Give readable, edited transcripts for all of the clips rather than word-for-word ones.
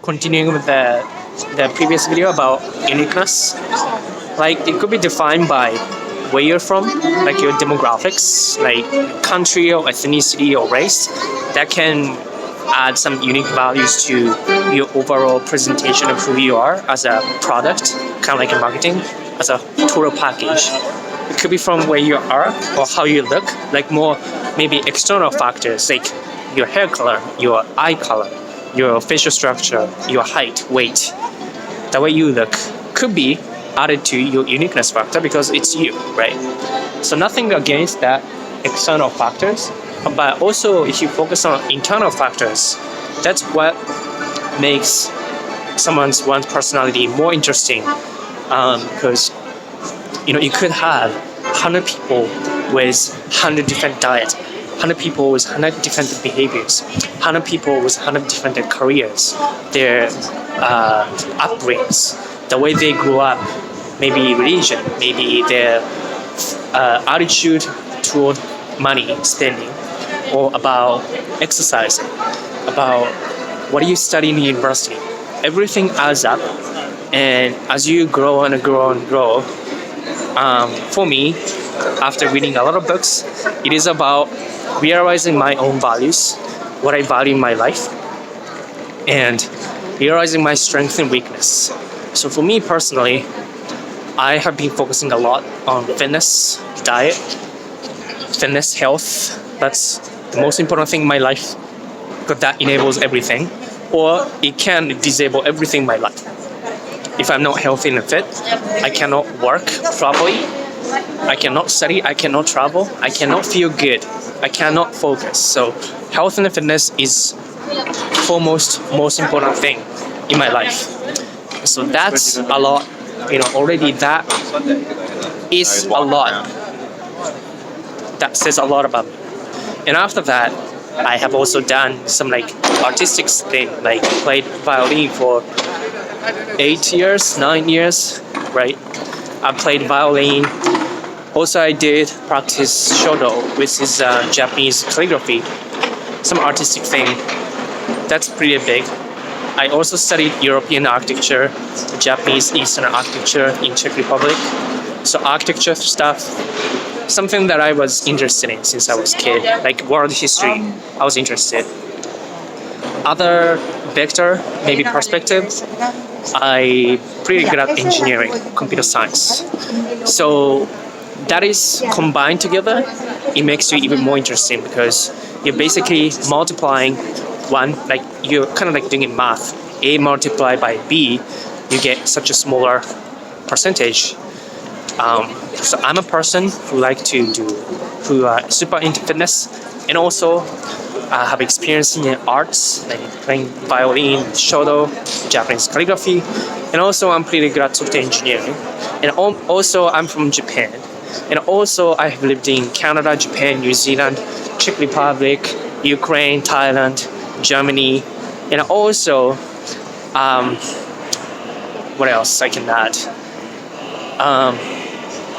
continuing with the previous video about uniqueness, like it could be defined by where you're from, like your demographics, like country or ethnicity or race, that can add some unique values to your overall presentation of who you are as a product, kind of like in marketing, as a total package. It could be from where you are or how you look, like more maybe external factors like your hair color, your eye color, your facial structure, your height, weight. The way you look could be added to your uniqueness factor because it's you, right? So nothing against that external factors, but also if you focus on internal factors, that's what makes one's personality more interesting. Because you could have 100 people with 100 different diets, 100 people with 100 different behaviors, 100 people with 100 different careers, their upbringings, the way they grew up, maybe religion, maybe their attitude toward money spending, or about exercising, about what do you study in university. Everything adds up, and as you grow and grow and grow, for me, after reading a lot of books, it is about realizing my own values, what I value in my life, and realizing my strength and weakness. So for me personally, I have been focusing a lot on fitness, diet, fitness, health. That's the most important thing in my life because that enables everything, or it can disable everything in my life. If I'm not healthy and fit, I cannot work properly, I cannot study, I cannot travel, I cannot feel good, I cannot focus. So health and fitness is most important thing in my life. So that's a lot, already that is a lot. That says a lot about me. And after that, I have also done some artistic thing, like played violin for 9 years, right? I played violin. Also, I did practice shodo, which is Japanese calligraphy, some artistic thing. That's pretty big. I also studied European architecture, Japanese Eastern architecture in Czech Republic. So architecture stuff, something that I was interested in since I was a kid, like world history, I was interested. Other vector, maybe perspective, I pretty good at engineering, computer science. So that is combined together, it makes you even more interesting because you're basically multiplying one, like you're kind of like doing math. A multiplied by B, you get such a smaller percentage. So I'm a person who are super into fitness, and also have experience in arts, like playing violin, shodo, Japanese calligraphy, and also I'm pretty good at software engineering. And also I'm from Japan, and also I have lived in Canada, Japan, New Zealand, Czech Republic, Ukraine, Thailand, Germany, and also what else I can add?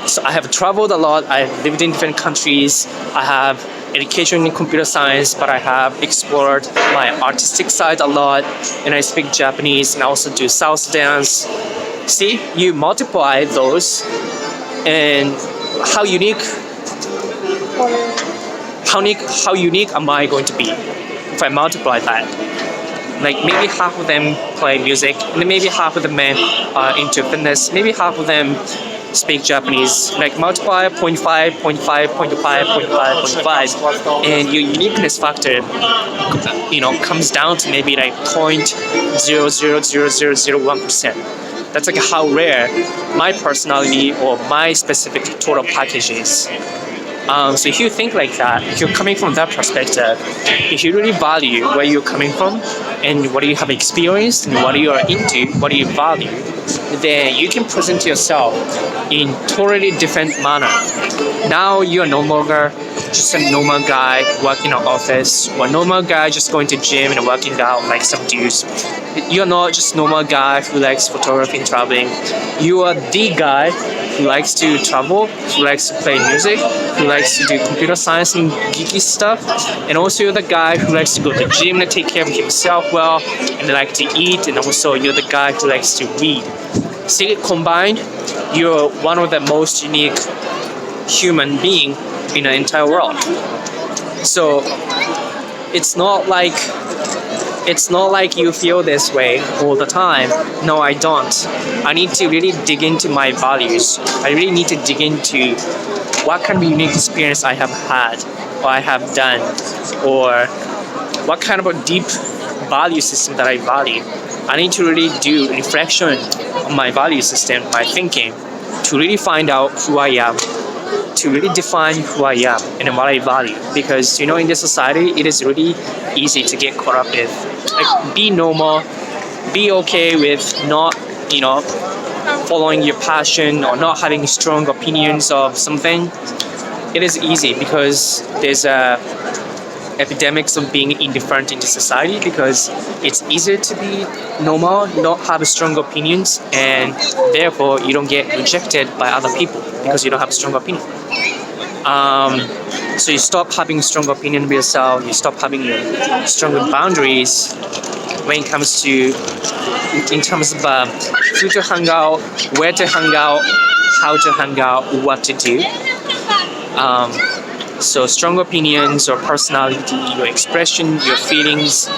So I have traveled a lot, I've lived in different countries, I have education in computer science, but I have explored my artistic side a lot, and I speak Japanese and I also do salsa dance. See, you multiply those, and how unique am I going to be if I multiply that? Like maybe half of them play music, and maybe half of them are into fitness, maybe half of them speak Japanese, like multiply 0.5, 0.5, 0.5, 0.5, and your uniqueness factor, comes down to maybe like 0.00001%. That's like how rare my personality or my specific total package is. So if you think like that, if you're coming from that perspective, if you really value where you're coming from and what you have experienced and what you are into, what you value, then you can present yourself in totally different manner. Now you're no longer just a normal guy working in an office, or normal guy just going to gym and working out like some dudes. You're not just normal guy who likes photography and traveling. You are the guy who likes to travel, who likes to play music, who likes to do computer science and geeky stuff, and also you're the guy who likes to go to the gym and take care of himself well, and like to eat, and also you're the guy who likes to read. See, combined, you're one of the most unique human being in the entire world. So it's not like you feel this way all the time. No, I don't. I need to really dig into my values. I really need to dig into what kind of unique experience I have had or I have done, or what kind of a deep value system that I value. I need to really do reflection on my value system, my thinking, to really find out who I am, to really define who I am and what I value. Because in this society, it is really easy to get caught up with be normal, be okay with not following your passion or not having strong opinions of something. It is easy because there's epidemics of being indifferent into society, because it's easier to be normal, not have strong opinions, and therefore you don't get rejected by other people because you don't have a strong opinion. So you stop having strong opinion of yourself, you stop having your stronger boundaries when it comes to in terms of who to hang out, where to hang out, how to hang out, what to do. So strong opinions or personality, your expression, your feelings,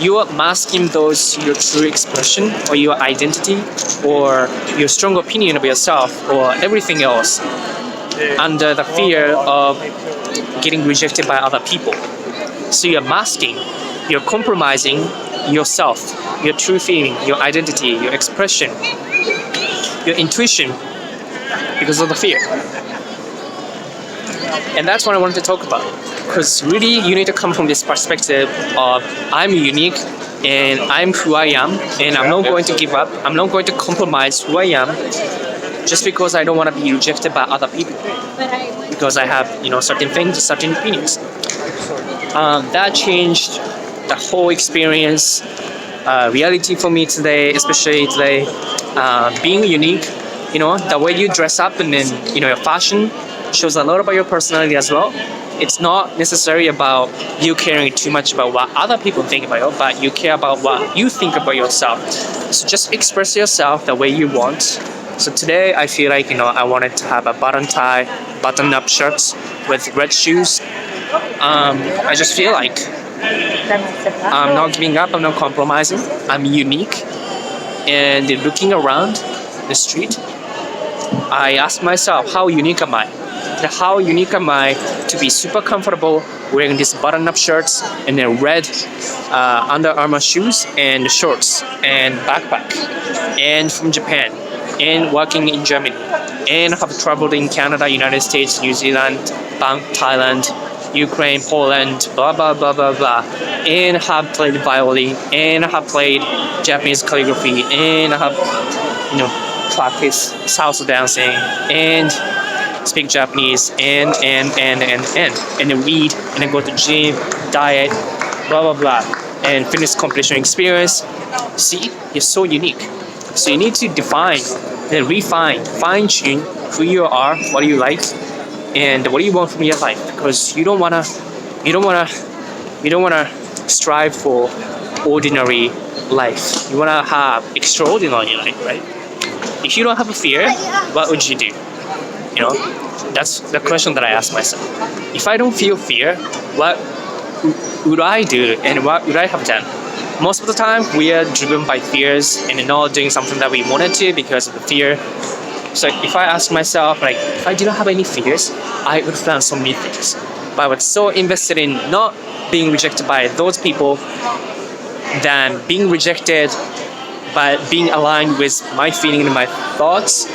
you are masking those, your true expression or your identity or your strong opinion of yourself or everything else under the fear of getting rejected by other people. So you're masking, you're compromising yourself, your true feeling, your identity, your expression, your intuition because of the fear. And that's what I wanted to talk about, because really you need to come from this perspective of I'm unique and I'm who I am, and I'm not going to give up, I'm not going to compromise who I am just because I don't want to be rejected by other people, because I have certain things, certain opinions. That changed the whole experience, reality for me today, especially today. Being unique, the way you dress up and then your fashion shows a lot about your personality as well. It's not necessarily about you caring too much about what other people think about you, but you care about what you think about yourself. So just express yourself the way you want. So today I feel like I wanted to have a button-up shirts with red shoes. I just feel like I'm not giving up, I'm not compromising, I'm unique. And looking around the street, I ask myself, how unique am I? How unique am I to be super comfortable wearing these button-up shirts and then red Under Armour shoes and shorts and backpack, and from Japan, and working in Germany, and have traveled in Canada, United States, New Zealand, Thailand, Ukraine, Poland, blah blah blah blah blah, and have played violin, and have played Japanese calligraphy, and have practiced salsa dancing, and speak Japanese, and then read, and then go to gym, diet, blah blah blah, and fitness competition experience. See, you're so unique. So you need to define, then refine, fine-tune who you are, what do you like, and what do you want from your life. Because you don't wanna strive for ordinary life. You wanna have extraordinary life, right? If you don't have a fear, what would you do? That's the question that I ask myself. If I don't feel fear, what would I do and what would I have done? Most of the time, we are driven by fears and not doing something that we wanted to because of the fear. So if I ask myself, if I didn't have any fears, I would have done so many things. But I was so invested in not being rejected by those people than being rejected by being aligned with my feeling and my thoughts.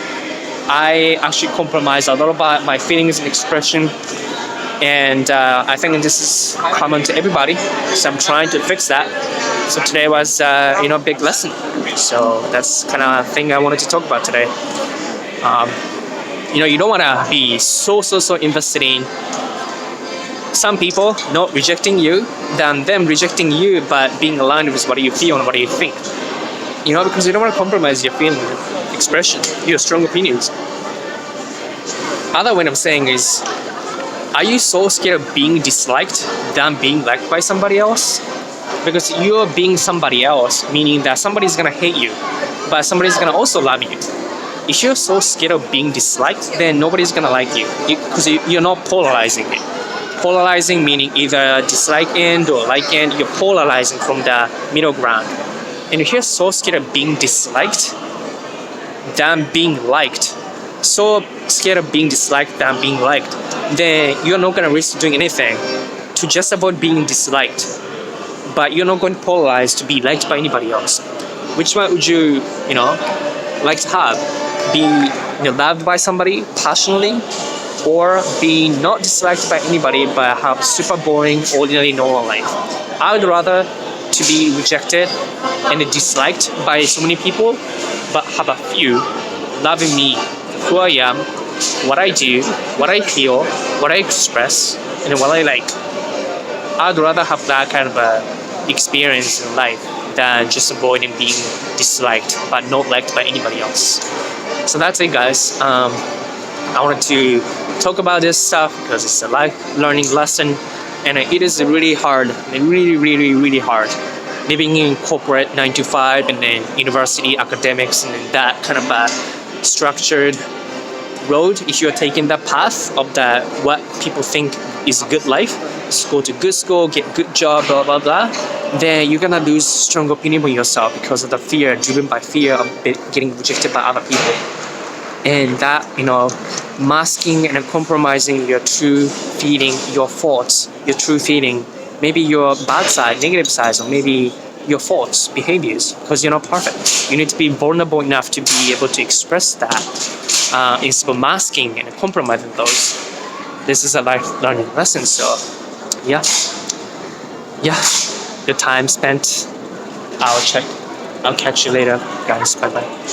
I actually compromise a lot about my feelings and expression, and I think this is common to everybody. So I'm trying to fix that. So today was a big lesson. So that's kind of thing I wanted to talk about today. You don't want to be so invested in some people not rejecting you than them rejecting you but being aligned with what you feel and what you think. Because you don't want to compromise your feeling, expression, your strong opinions. other way I'm saying is, are you so scared of being disliked than being liked by somebody else? Because you're being somebody else, meaning that somebody's gonna hate you, but somebody's gonna also love you. If you're so scared of being disliked, then nobody's gonna like you because you're not polarizing it. Polarizing meaning either dislike end or like end. You're polarizing from the middle ground. And if you're so scared of being disliked than being liked, so scared of being disliked than being liked, then you're not gonna risk doing anything to just avoid being disliked. But you're not going to polarize to be liked by anybody else. Which one would you, like to have? Be loved by somebody passionately, or be not disliked by anybody but have super boring, ordinary, normal life? I would rather to be rejected and disliked by so many people, but have a few loving me, who I am, what I do, what I feel, what I express, and what I like. I'd rather have that kind of experience in life than just avoiding being disliked but not liked by anybody else. So that's it, guys. I wanted to talk about this stuff because it's a life learning lesson, and it is really hard, really hard living in corporate 9 to 5 and then university academics and then that kind of structured road. If you're taking that path of that what people think is a good life, just go to good school, get good job, blah blah blah, then you're gonna lose strong opinion of yourself because of the fear, driven by fear of getting rejected by other people. And that, masking and compromising your true feeling, your thoughts, your true feeling, maybe your bad side, negative sides, or maybe your thoughts, behaviors, because you're not perfect. You need to be vulnerable enough to be able to express that instead of masking and compromising those. This is a life learning lesson. So yeah, the time spent. I'll catch you later, guys. Bye bye.